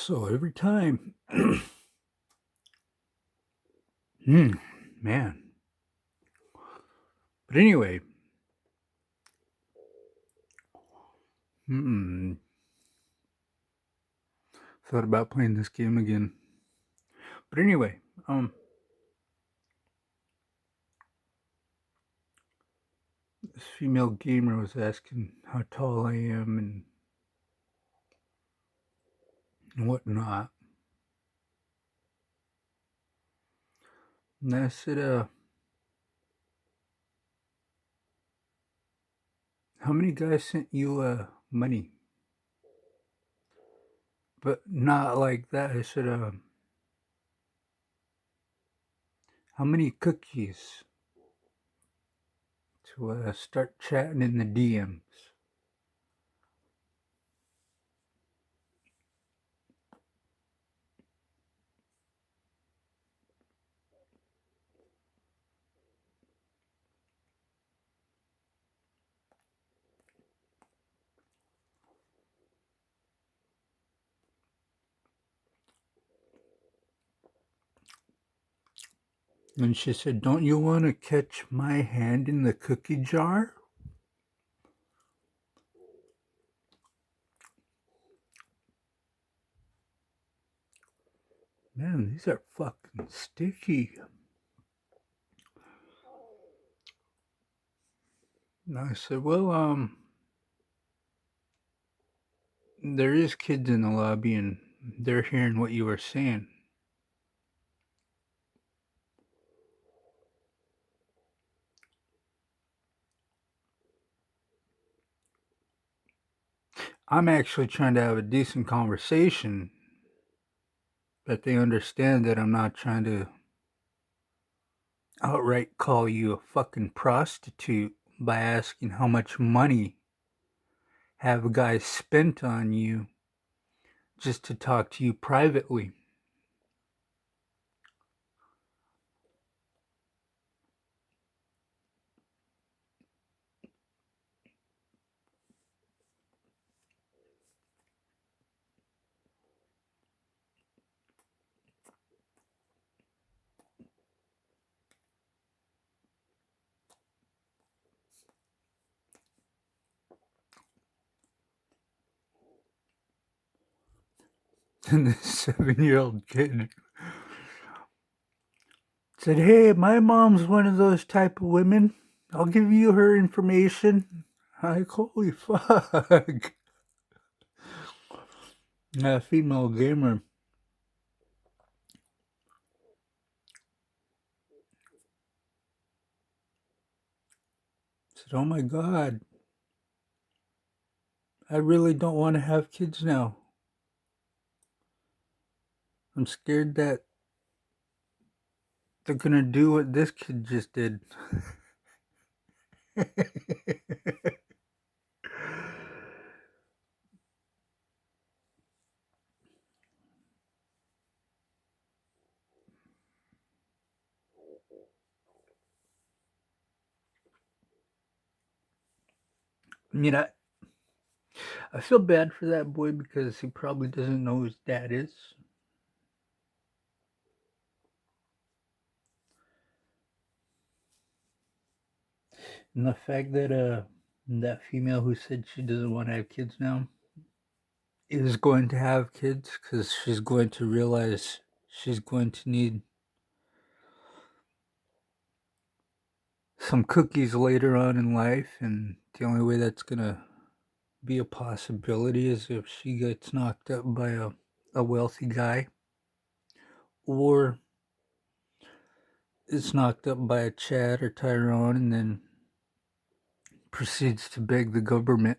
So every time, man. But anyway, thought about playing this game again. But anyway, this female gamer was asking how tall I am and whatnot. And I said, how many guys sent you money? But not like that. I said, how many cookies to start chatting in the DMs? And she said, don't you want to catch my hand in the cookie jar? Man, these are fucking sticky. And I said, well, there is kids in the lobby and they're hearing what you were saying. I'm actually trying to have a decent conversation, that they understand that I'm not trying to outright call you a fucking prostitute by asking how much money have guys spent on you just to talk to you privately. And this 7-year-old kid said, hey, my mom's one of those type of women. I'll give you her information. Like, holy fuck. A female gamer said, oh my god, I really don't want to have kids now. I'm scared that they're gonna do what this kid just did. I mean, I feel bad for that boy because he probably doesn't know who his dad is. And the fact that that female who said she doesn't want to have kids now is going to have kids because she's going to realize she's going to need some cookies later on in life, and the only way that's gonna be a possibility is if she gets knocked up by a wealthy guy, or is knocked up by a Chad or Tyrone and then proceeds to beg the government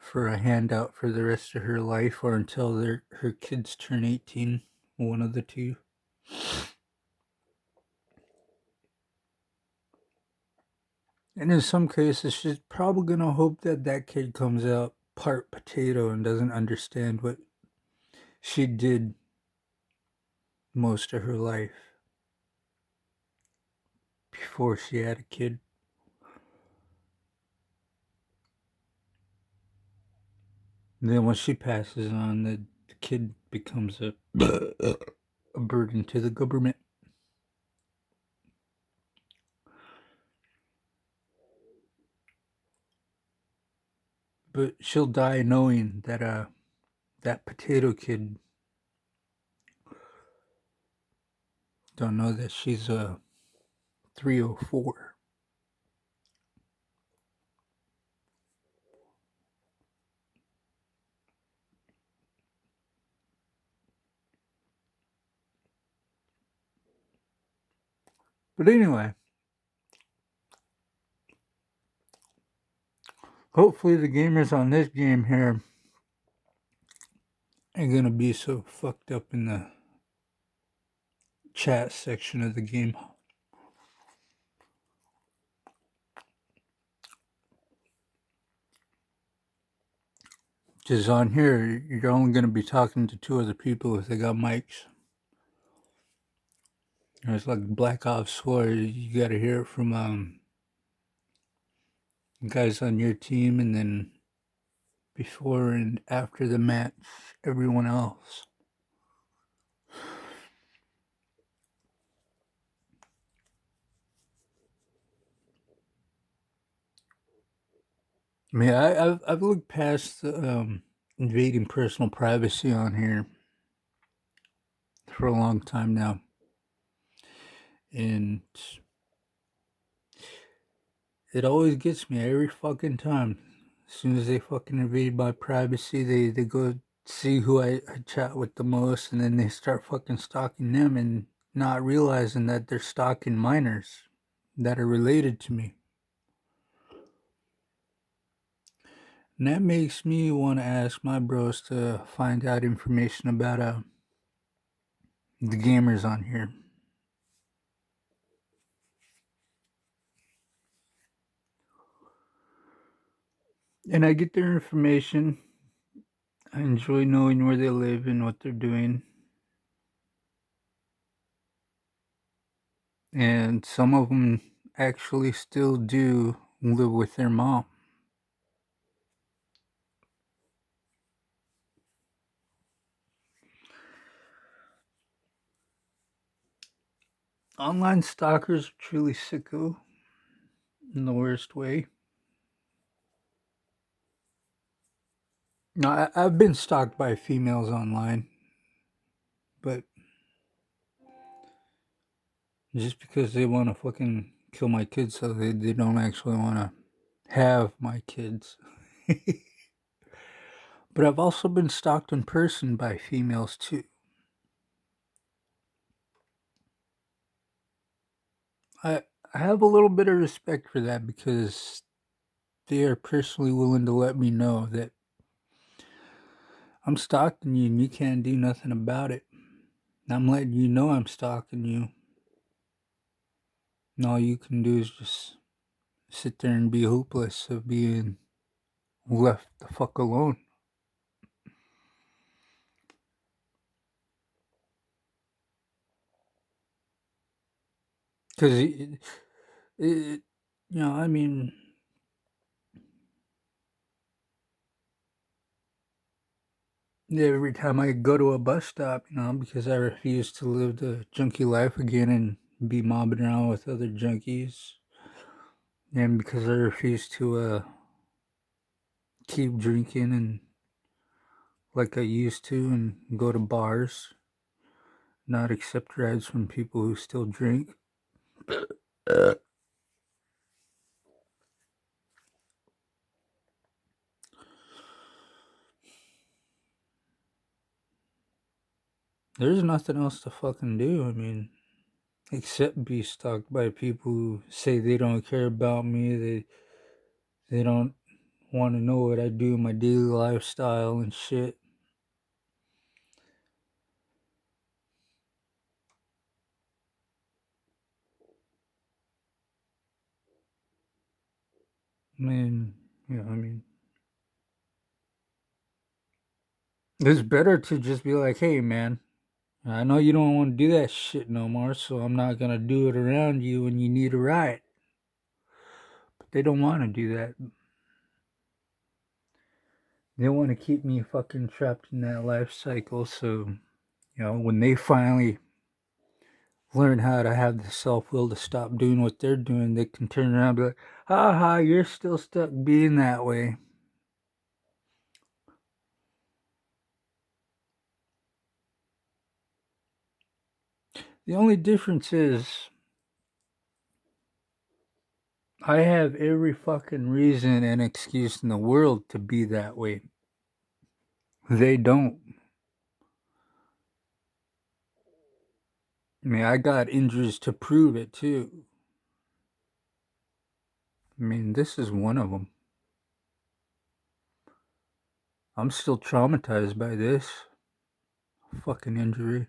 for a handout for the rest of her life or until her kids turn 18, one of the two. And in some cases, she's probably going to hope that that kid comes out part potato and doesn't understand what she did most of her life before she had a kid. And then when she passes on, the kid becomes a burden to the government. But she'll die knowing that that potato kid don't know that she's a 304. But anyway, hopefully the gamers on this game here ain't gonna be so fucked up in the chat section of the game. Because on here, you're only gonna be talking to two other people if they got mics. It's like Black Ops 4, you gotta hear it from guys on your team, and then before and after the match, everyone else. I mean, I've looked past invading personal privacy on here for a long time now, and it always gets me every fucking time. As soon as they fucking invade my privacy, they go see who I chat with the most, and then they start fucking stalking them and not realizing that they're stalking minors that are related to me. And that makes me want to ask my bros to find out information about the gamers on here. And I get their information. I enjoy knowing where they live and what they're doing. And some of them actually still do live with their mom. Online stalkers are truly sicko in the worst way. No, I've been stalked by females online, but just because they want to fucking kill my kids, so they don't actually want to have my kids. But I've also been stalked in person by females too. I have a little bit of respect for that because they are personally willing to let me know that I'm stalking you and you can't do nothing about it. I'm letting you know I'm stalking you. And all you can do is just sit there and be hopeless of being left the fuck alone. Because, I mean, every time I go to a bus stop, because I refuse to live the junkie life again and be mobbing around with other junkies, and because I refuse to keep drinking and like I used to and go to bars, not accept rides from people who still drink. There's nothing else to fucking do. I mean, except be stalked by people who say they don't care about me. They don't want to know what I do in my daily lifestyle and shit. Man, I mean, it's better to just be like, hey, man, I know you don't want to do that shit no more, so I'm not gonna do it around you when you need a ride. But they don't want to do that. They want to keep me fucking trapped in that life cycle. So, when they finally learn how to have the self will to stop doing what they're doing, they can turn around and be like, ha ha, you're still stuck being that way. The only difference is I have every fucking reason and excuse in the world to be that way. They don't. I mean, I got injuries to prove it too. I mean, this is one of them. I'm still traumatized by this fucking injury.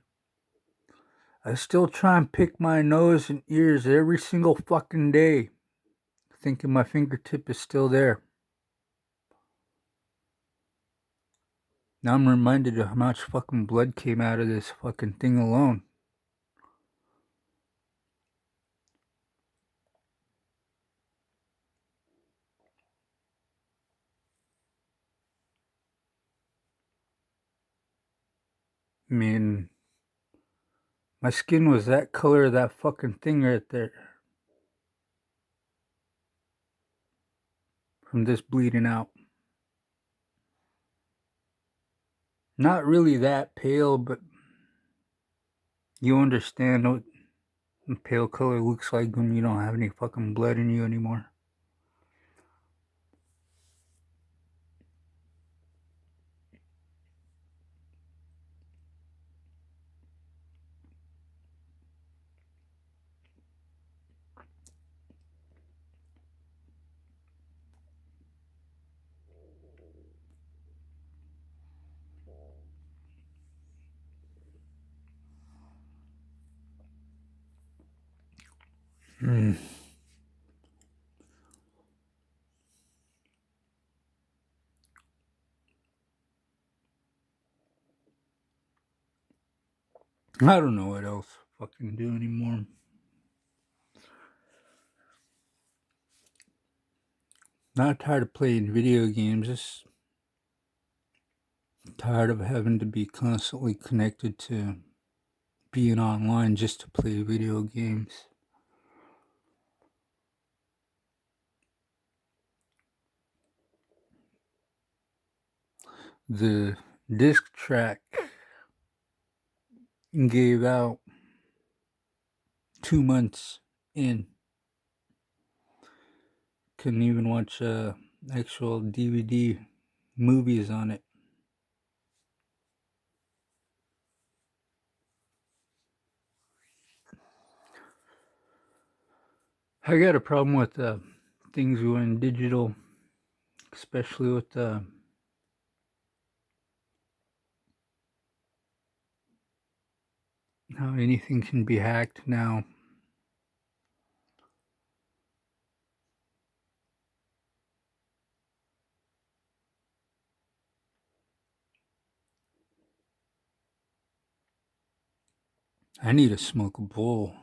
I still try and pick my nose and ears every single fucking day, thinking my fingertip is still there. Now I'm reminded of how much fucking blood came out of this fucking thing alone. I mean, my skin was that color of that fucking thing right there. From this bleeding out. Not really that pale, but you understand what pale color looks like when you don't have any fucking blood in you anymore. I don't know what else to fucking do anymore. Not tired of playing video games, just tired of having to be constantly connected to being online just to play video games. The disc track gave out 2 months in. Couldn't even watch actual DVD movies on it. I got a problem with things going digital, especially with how anything can be hacked now. I need to smoke a bowl.